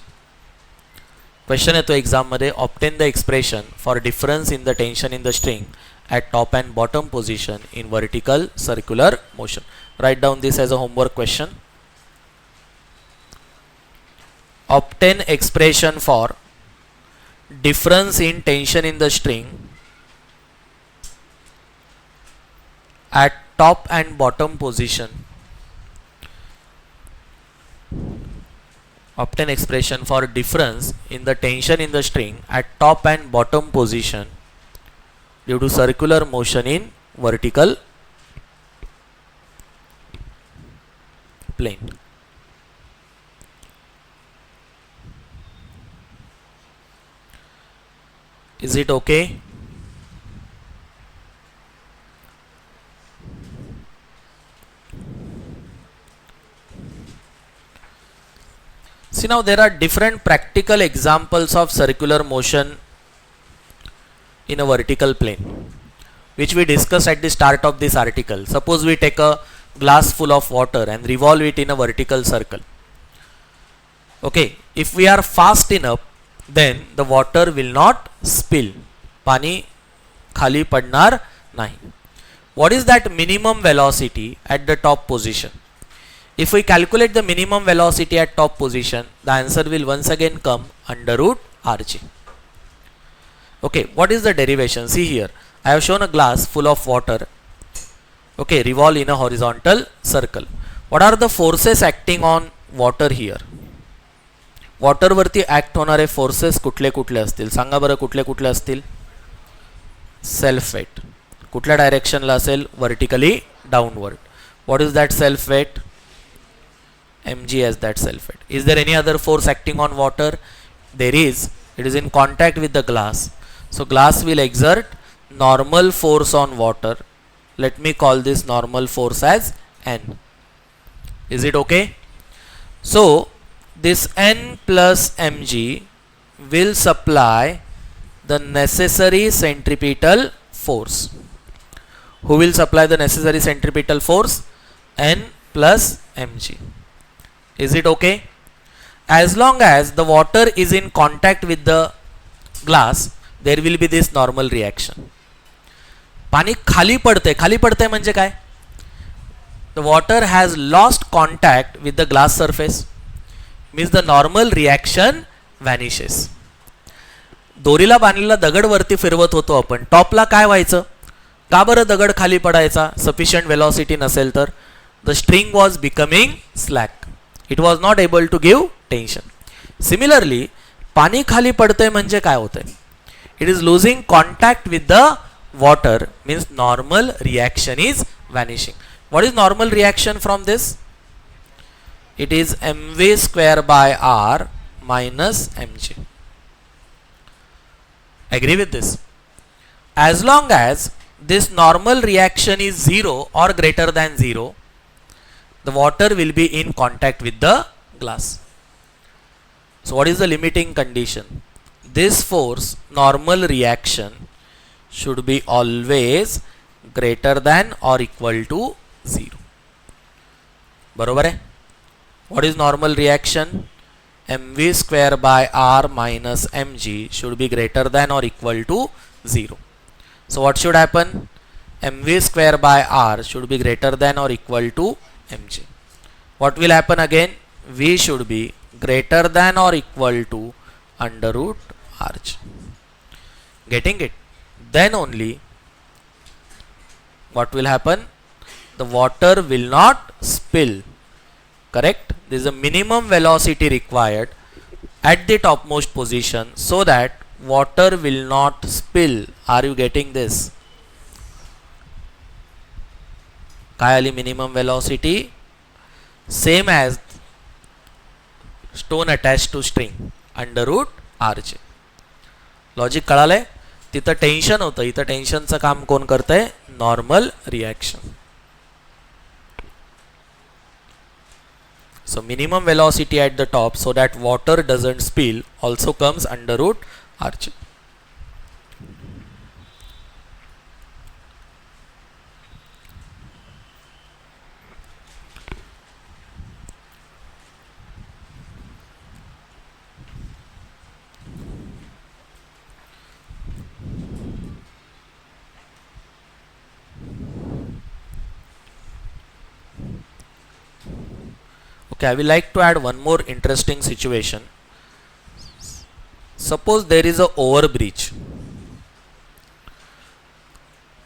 Question येतो exam मध्ये, obtain the expression for difference in the tension in the string at top and bottom position in vertical circular motion. Write down this as a homework question. obtain expression for difference in tension in the string at top and bottom position. Obtain expression for difference in the tension in the string at top and bottom position due to circular motion in vertical plane. Is it okay? See, now there are different practical examples of circular motion in a vertical plane, which we discussed at the start of this article. Suppose we take a glass full of water and revolve it in a vertical circle. Okay, if we are fast enough, then the water will not spill. पानी खाली पडणार नाही. What is that minimum velocity at the top position? If we calculate the minimum velocity at top position, the answer will once again come under root rg. Okay, what is the derivation? See here, I have shown a glass full of water. Okay, revolve in a horizontal circle. What are the forces acting on water here? Water वरती act होणारे forces कुठले कुठले असतील सांगा बरं. कुठले कुठले असतील? Self weight. कुठल्या डायरेक्शनला असेल? Vertically downward. What is that self weight? mg as that self weight. Is there any other force acting on water? There is. It is in contact with the glass. So glass will exert normal force on water. Let me call this normal force as n. Is it okay? So this n plus mg will supply the necessary centripetal force. Who will supply the necessary centripetal force? N plus mg. Is it okay? As long as the water is in contact with the glass, there will be this normal reaction. पानी खाली पडते म्हणजे काय? The water has lost contact with the glass surface. Means the normal reaction vanishes. दोरीला बांधलेला दगड वरती फिरवत होतो आपण, टॉपला काय व्हायचं? का बरं दगड खाली पडायचा? सफिशियंट वेलॉसिटी नसेल तर the string was becoming slack. It was not able to give tension. Similarly, पानी खाली पडतंय म्हणजे काय होतंय? It is losing contact with the water, means normal reaction is vanishing. What is normal reaction from this? It is mv square by r minus mg. Agree with this? As long as this normal reaction is 0 or greater than 0, the water will be in contact with the glass. So what is the limiting condition? This force, normal reaction, should be always greater than or equal to 0. बरोबर है? What is normal reaction? mv square by r minus mg should be greater than or equal to 0. So what should happen? mv square by r should be greater than or equal to mg. What will happen again? V should be greater than or equal to under root rg. Getting it? Then only what will happen? The water will not spill. Correct? There is a minimum velocity required at the topmost position so that water will not spill. Are you getting this? काय आली minimum velocity? Same as stone attached to string under root rg. Logic कळालंय? तिथं tension होतं, इथं टेन्शनचं काम कोण करतंय? Normal reaction. So minimum velocity at the top so that water doesn't spill also comes under root rg. Okay, I will like to add one more interesting situation. Suppose there is a overbridge.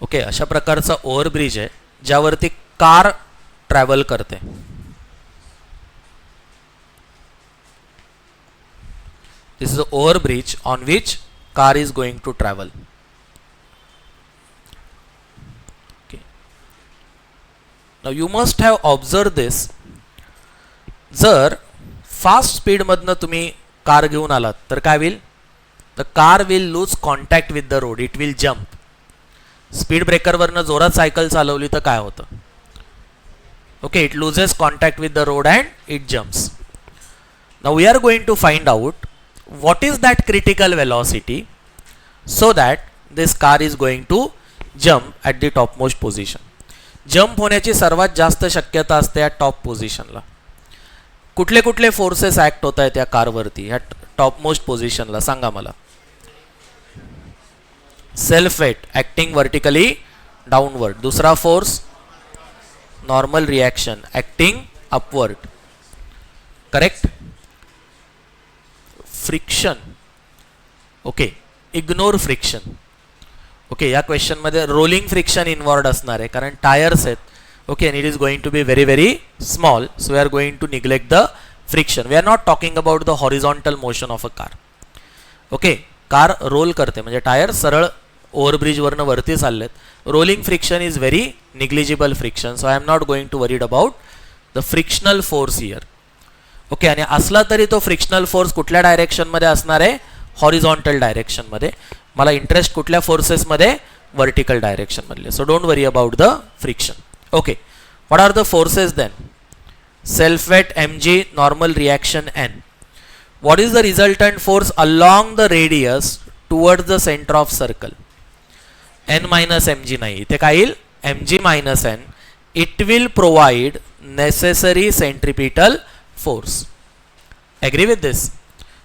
Okay, अशा प्रकारचा overbridge आहे ज्यावरती car travel करते. This is a overbridge on which car is going to travel. Now you must have observe this. जर fast स्पीडमधनं तुम्ही car घेऊन आलात तर काय होईल? The car will lose contact with the road, it will jump. Speed ब्रेकरवरनं जोरात सायकल चालवली तर काय होतं? Okay, it loses contact with the road and it jumps. Now we are going to find out what is that critical velocity so that this car is going to jump at the topmost position. Jump होण्याची सर्वात जास्त शक्यता असते या top पोझिशनला. कुठले कुठले forces act होत आहेत या कारवरती ह्या टॉपमोस्ट पोझिशनला सांगा मला. Self weight acting vertically downward. दुसरा force normal reaction acting upward. Correct. Friction. Okay, ignore friction. Okay, या क्वेश्चन मध्ये रोलिंग फ्रिक्शन इन्वॉल्ड असणार आहे कारण टायर्स आहेत. Okay, and it is going to be very very small, so we are going to neglect the friction. We are not talking about the horizontal motion of a car. ओके, car roll करते म्हणजे tyre सरळ overbridge वरनं वरती चाललेत. Rolling friction is very negligible friction, so I am not going to worried about the frictional force here. Okay, आणि असला तरी तो फ्रिक्शनल फोर्स कुठल्या डायरेक्शन मध्ये असणार आहे? हॉरिझॉन्टल डायरेक्शन मध्ये. मला इंटरेस्ट कुठल्या फोर्सेस मध्ये? वर्टिकल डायरेक्शन मधले. So don't worry about the friction. Okay, what are the forces then? Self weight mg, normal reaction n. What is the resultant force along the radius towards the centre of circle? n minus mg नाही, इथे काय येईल? mg minus n. It will provide necessary centripetal force. Agree with this?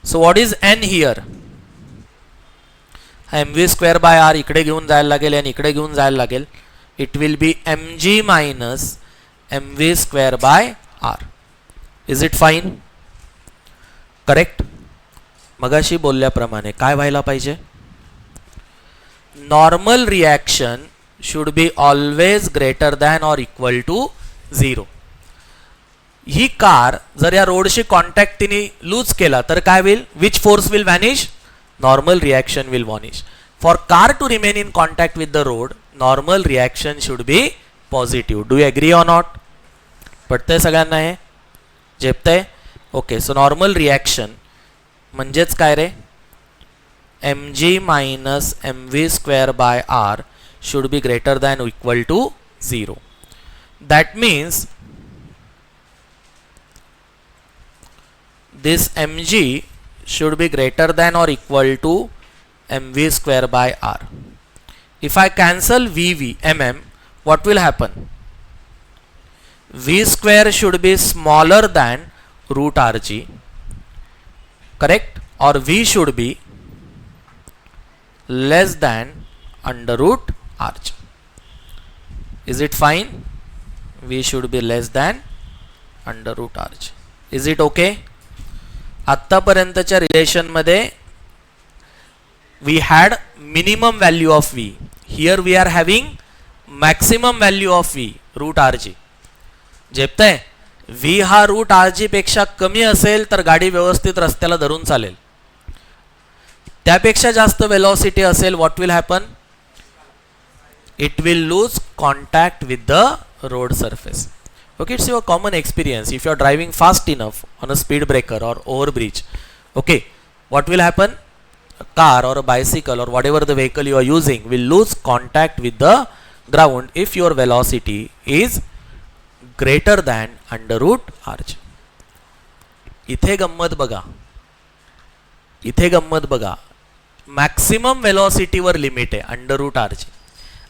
So what is n here? mv square by r इकडे घेऊन जायला लागेल आणि इकडे घेऊन जायला लागेल. It will be mg minus mv square by r. Is it fine? Correct? मगाशी बोलल्याप्रमाणे काय व्हायला पाहिजे? Normal reaction should be always greater than or equal to 0. He car जर या रोडशी कॉन्टॅक्ट तिने लूज केला तर काय होईल? Which force will vanish? Normal reaction will vanish. For car to remain in contact with the road normal reaction should be positive. Do you agree or not? पटतंय सगळ्यांना हे? झेपतंय? ओके, सो नॉर्मल रिॲक्शन म्हणजेच काय रे? mg minus mv square by r should be greater than or equal to 0. That means this mg should be greater than or equal to mv square by r. If I cancel vv mm, what will happen? V square should be smaller than root rg, correct? Or v should be less than under root rg. Is it fine? V should be less than under root rg. Is it okay? आत्तापर्यंतच्या रिलेशनमध्ये we had minimum value of v. Here we are having maximum value of v root r g. झेपतंय? V हा root r g पेक्षा कमी असेल तर गाडी व्यवस्थित रस्त्याला धरून चालेल. त्यापेक्षा जास्त वेलॉसिटी असेल, what will happen? It will lose contact with the road surface. Okay, it's your common experience. If you are driving fast enough on a speed breaker or overbridge, okay, what will happen? A car or a bicycle or whatever the vehicle you are using will lose contact with the ground if your velocity is greater than under root rg. इथे गंमत बघा, इथे गंमत बघा. Maximum वेलॉसिटीवर limit आहे under root r जी.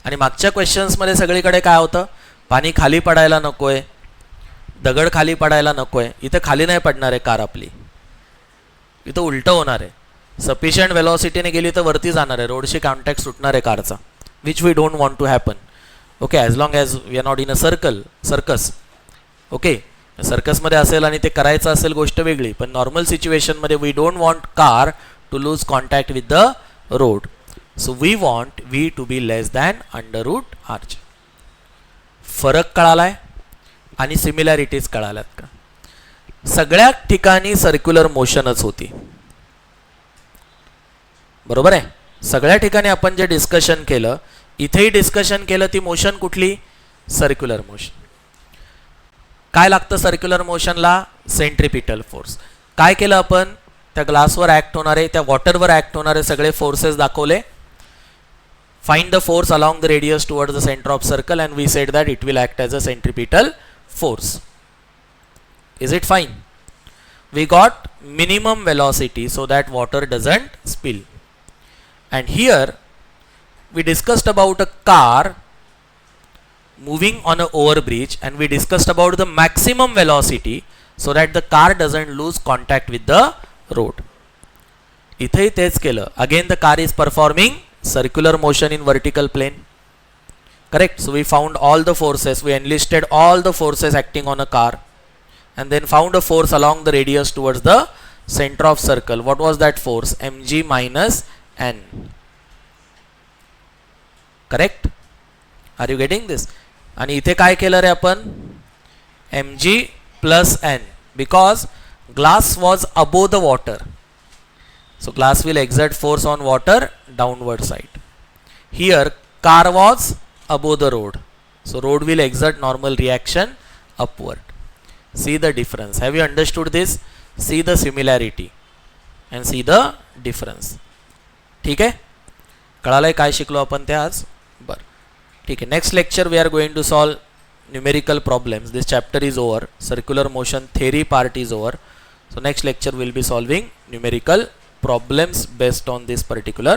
आणि मागच्या questions मध्ये सगळीकडे काय होतं? पाणी खाली पडायला नकोय, दगड खाली पडायला नकोय. इथं खाली नाही पडणार आहे कार आपली, इथं उलटं होणार आहे. सफिशियंट वेलॉसिटीने गेली तर वरती जाणार आहे, रोडशी कॉन्टॅक्ट सुटणार आहे कारचा, which we don't want to happen. Okay, as long as we are not in a circus. Okay, सर्कसमध्ये असेल आणि ते करायचं असेल गोष्ट वेगळी, पण नॉर्मल सिच्युएशनमध्ये we don't want car to lose contact with the road. So we want v to be less than under root rj. फरक कळालाय आणि सिमिलॅरिटीज कळाल्यात का? सगळ्या ठिकाणी सर्क्युलर मोशनच होती, बरोबर आहे. सगळ्या ठिकाणी आपण जे डिस्कशन केलं, इथेही डिस्कशन केलं, ती मोशन कुठली? Circular motion. काय लागतं सर्क्युलर मोशनला? Centripetal force. काय केलं आपण? त्या ग्लासवर ॲक्ट होणारे, त्या वॉटरवर ॲक्ट होणारे सगळे फोर्सेस दाखवले. Find the force along the radius towards the center of circle and we said that it will act as a centripetal force. Is it fine? We got minimum velocity so that water doesn't spill. And here we discussed about a car moving on a overbridge and we discussed about the maximum velocity so that the car doesn't lose contact with the road. इथेही तेच केलं. Again the car is performing circular motion in vertical plane, correct? So we found all the forces, we enlisted all the forces acting on a car and then found a force along the radius towards the center of circle. What was that force? mg minus n, correct? Are you getting this? आणि इथे काय केलं रे आपण? mg plus n, because glass was above the water. So glass will exert force on water downward side. Here car was above the road. So road will exert normal reaction upward. See the difference. Have you understood this? See the similarity and see the difference. ठीक आहे? कळालंय काय शिकलो आपण ते आज? बरं, ठीक आहे. Next lecture we are going to solve numerical problems. This chapter is over. Circular motion theory part is over. So next lecture will be solving numerical problems based on this particular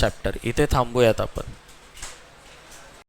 chapter. इथे थांबूयात आपण.